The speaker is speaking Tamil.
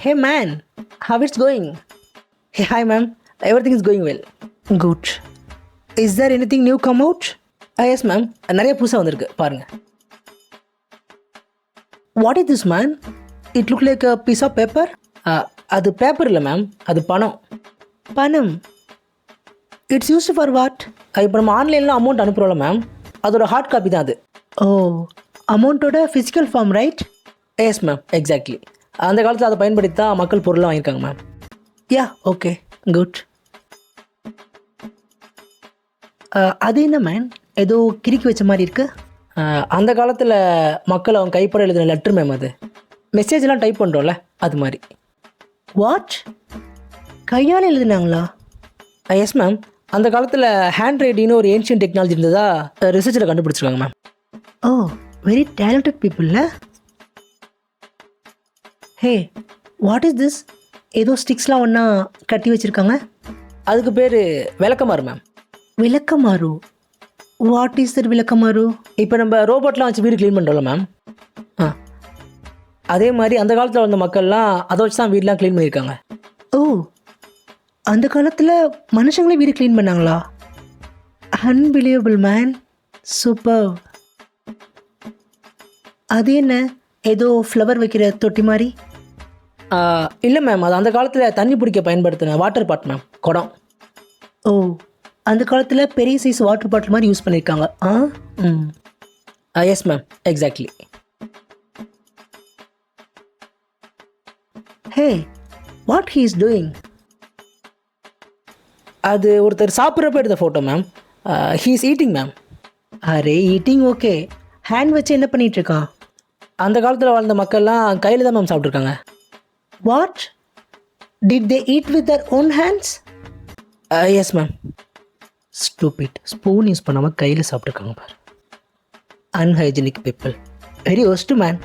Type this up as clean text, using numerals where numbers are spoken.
Hey man, how it's going? Hey, hi ma'am. Everything is going well. Good. Is there anything new come out? Yes ma'am. நிறைய புதுசாக வந்திருக்கு பாருங்க. What is this man? It look like a piece of paper. அது பேப்பர் இல்லை மேம், அது பணம். பணம். It's used for what? இப்போ நம்ம ஆன்லைனில் அமௌண்ட் அனுப்புகிறோம்ல மேம், அதோட ஹார்ட் காப்பி தான் அது. ஓ, அமௌண்ட்டோட physical form right? Yes ma'am, exactly. அந்த காலத்தில் அதை பயன்படுத்தி தான் மக்கள் பொருளாக வாங்கியிருக்காங்க மேம். யா, ஓகே, குட். அது என்ன மேன், ஏதோ கிறுக்கி வச்ச மாதிரி இருக்கு. அந்த காலத்தில் மக்கள் அவங்க கைப்பட எழுதின லெட்டர் மேம், அது மெசேஜ்லாம் டைப் பண்ணுறோம்ல அது மாதிரி. வாட், கையால் எழுதுனாங்களா? Yes ma'am. அந்த காலத்தில் ஹேண்ட் ரைட்டிங்னு ஒரு ஏன்ஷியன் டெக்னாலஜி இருந்ததா ரிசர்ச்சில் கண்டுபிடிச்சிருக்காங்க மேம். ஓ, வெரி டேலண்டட் பீப்புள்ல. Hey, what is this? ஏதோ ஸ்டிக்ஸ்லாம் ஒன்றா கட்டி வச்சுருக்காங்க. அதுக்கு பேர் விளக்கமாறு மேம். விளக்கமாறு? வாட் இஸ் தட் விளக்கமாறு? இப்போ நம்ம ரோபோட்லாம் வச்சு வீடு க்ளீன் பண்ணுறோம்ல மேம், அதே மாதிரி அந்த காலத்தில் வந்த மக்கள்லாம் அதை வச்சு தான் வீடெலாம் க்ளீன் பண்ணியிருக்காங்க. ஓ, அந்த காலத்தில் மனுஷங்களே வீடு க்ளீன் பண்ணாங்களா? Unbelievable man, super. அது என்ன, ஏதோ ஃப்ளவர் வைக்கிற தொட்டி மாதிரி? இல்லை மேம், அது அந்த காலத்தில் தண்ணி பிடிக்க பயன்படுத்தின வாட்டர் பாட் மேம், குடம். ஓ, அந்த காலத்தில் பெரிய சைஸ் வாட்டர் பாட்டில் மாதிரி யூஸ் பண்ணியிருக்காங்க. S ma'am, exactly. Hey, what he is doing? அது ஒருத்தர் சாப்பிட்றப்ப எடுத்த photo ma'am. He is eating ma'am. Array, eating okay, hand வச்சு என்ன பண்ணிகிட்டு இருக்கான்? அந்த காலத்தில் வாழ்ந்த மக்கள்லாம் கையில் தான் மேம் சாப்பிட்ருக்காங்க. What, did they eat with their own hands? Yes ma'am. Stupid, spoon use பண்ணாமல் கையில் சாப்பிட்ருக்காங்க பார். Unhygienic people, very worst man.